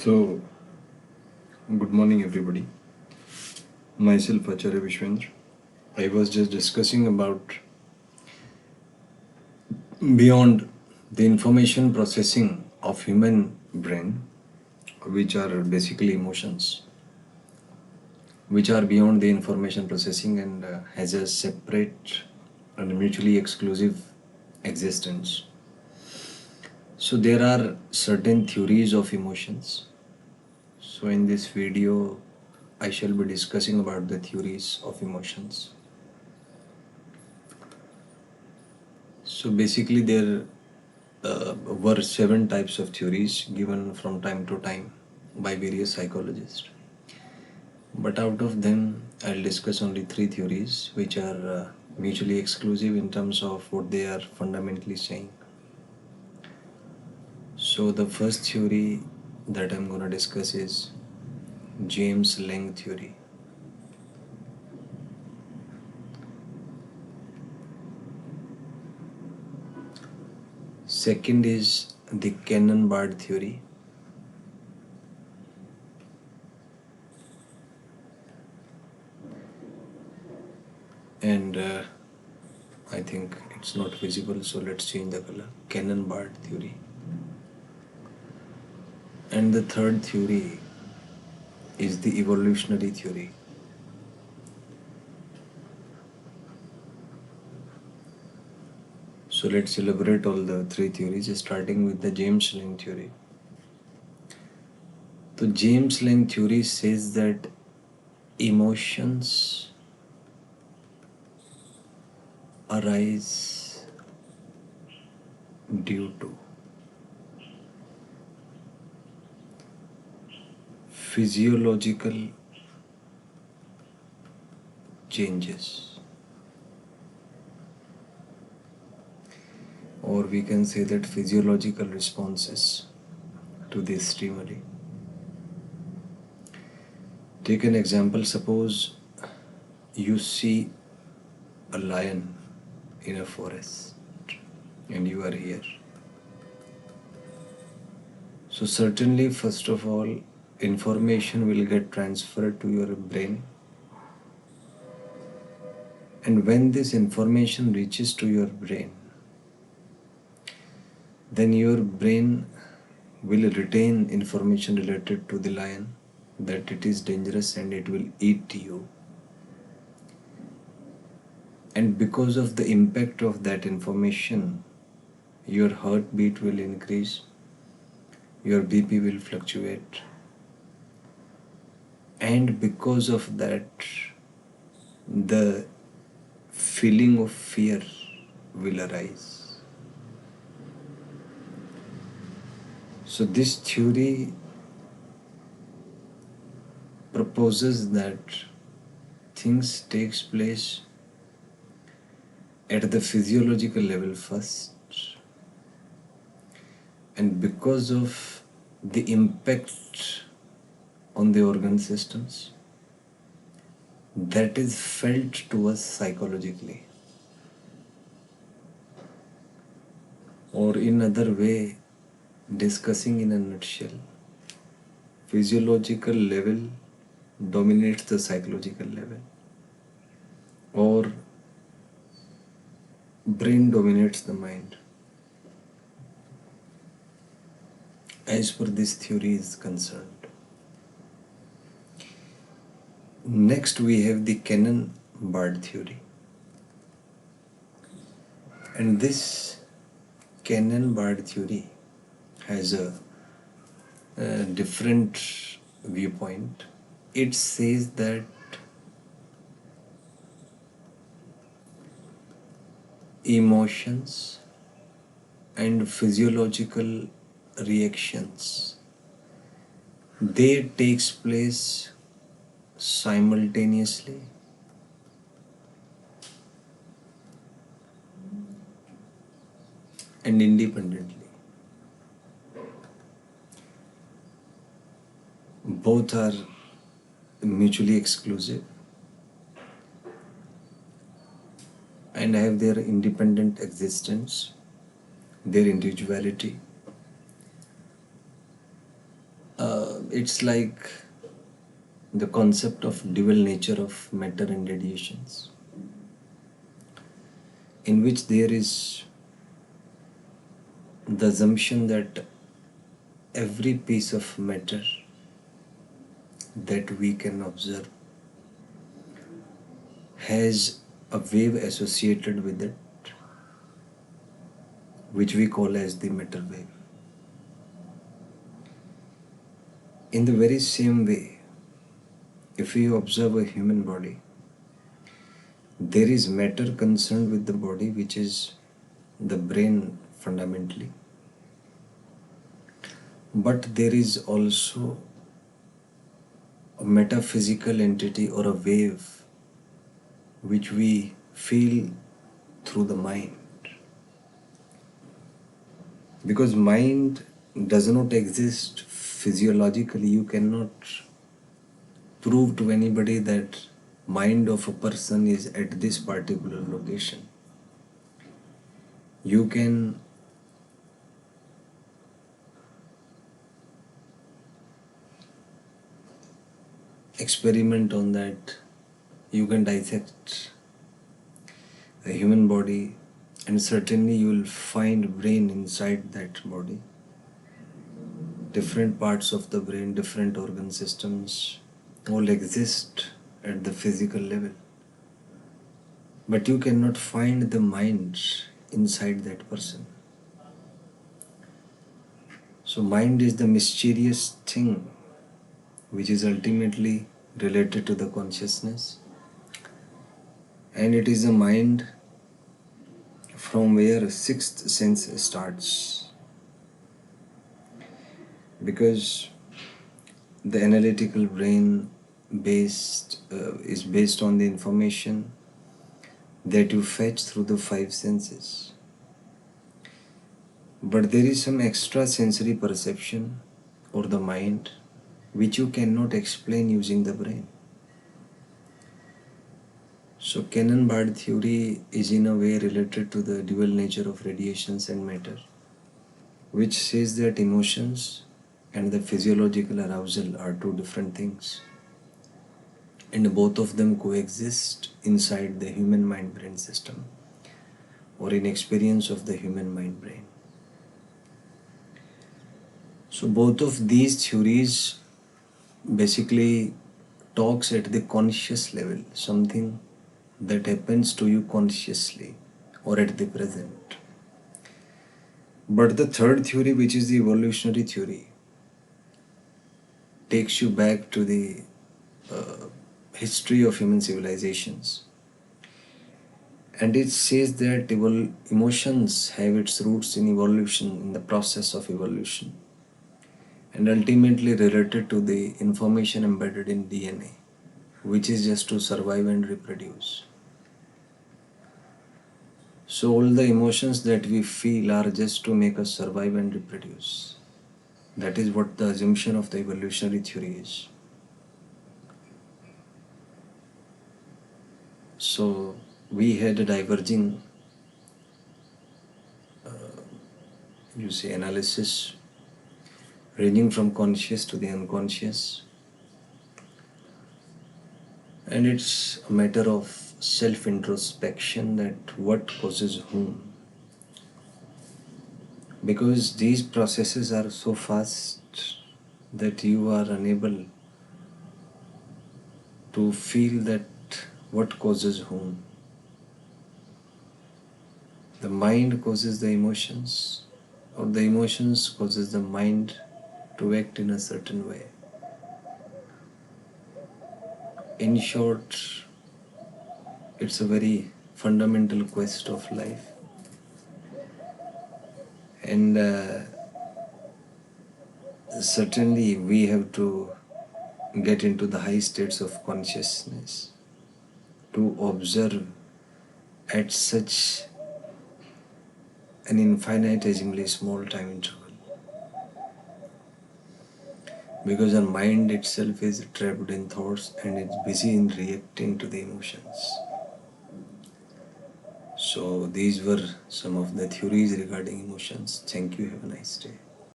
So, good morning, everybody. Myself, Acharya vishvendra. I was just discussing about beyond the information processing of human brain, which are basically emotions, which are beyond the information processing and has a separate and mutually exclusive existence. So, there are certain theories of emotions. So, in this video, I shall be discussing about the theories of emotions. So basically, there were 7 types of theories given from time to time by various psychologists. But out of them, I'll discuss only 3 theories which are mutually exclusive in terms of what they are fundamentally saying. So the first theory that I'm going to discuss is James Lange theory. Second is the Cannon-Bard theory. And I think it's not visible, so let's change the color. Cannon-Bard theory. And the third theory is the evolutionary theory. So let's elaborate all the 3 theories, starting with the James Lange theory. So James Lange theory says that emotions arise due to physiological changes, or we can say that physiological responses to this stimuli. Take an example. Suppose you see a lion in a forest and you are here. So certainly, first of all, information will get transferred to your brain, and when this information reaches to your brain, then your brain will retain information related to the lion, that it is dangerous and it will eat you. And because of the impact of that information, your heartbeat will increase, your BP will fluctuate, and because of that, the feeling of fear will arise. So this theory proposes that things takes place at the physiological level first, and because of the impact on the organ systems, that is felt to us psychologically. Or in other way, discussing in a nutshell, physiological level dominates the psychological level, or brain dominates the mind, as per this theory is concerned. Next, we have the Cannon-Bard theory. And this Cannon-Bard theory has a different viewpoint. It says that emotions and physiological reactions, they takes place simultaneously and independently. Both are mutually exclusive and have their independent existence, their individuality. It's like the concept of dual nature of matter and radiations, in which there is the assumption that every piece of matter that we can observe has a wave associated with it, which we call as the matter wave. In the very same way, if you observe a human body, there is matter concerned with the body, which is the brain fundamentally. But there is also a metaphysical entity or a wave which we feel through the mind. Because mind does not exist physiologically, you cannot prove to anybody that mind of a person is at this particular location. You can experiment on that. You can dissect a human body, and certainly you will find brain inside that body. Different parts of the brain, different organ systems all exist at the physical level. But you cannot find the mind inside that person. So mind is the mysterious thing which is ultimately related to the consciousness, and it is the mind from where sixth sense starts, because the analytical brain is based on the information that you fetch through the five senses. But there is some extra sensory perception or the mind which you cannot explain using the brain. So Cannon-Bard theory is in a way related to the dual nature of radiations and matter, which says that emotions and the physiological arousal are two different things, and both of them coexist inside the human mind-brain system, or in experience of the human mind-brain. So both of these theories basically talks at the conscious level, something that happens to you consciously or at the present. But the third theory, which is the evolutionary theory, takes you back to the history of human civilizations, and it says that emotions have its roots in evolution, in the process of evolution, and ultimately related to the information embedded in DNA, which is just to survive and reproduce. So all the emotions that we feel are just to make us survive and reproduce. That is what the assumption of the evolutionary theory is. So we had a diverging analysis ranging from conscious to the unconscious, and it's a matter of self-introspection, that what causes whom, because these processes are so fast that you are unable to feel that what causes whom. The mind causes the emotions, or the emotions causes the mind to act in a certain way. In short, it's a very fundamental quest of life, and certainly we have to get into the high states of consciousness to observe at such an infinitesimally small time interval, because our mind itself is trapped in thoughts and it's busy in reacting to the emotions. So these were some of the theories regarding emotions. Thank you. Have a nice day.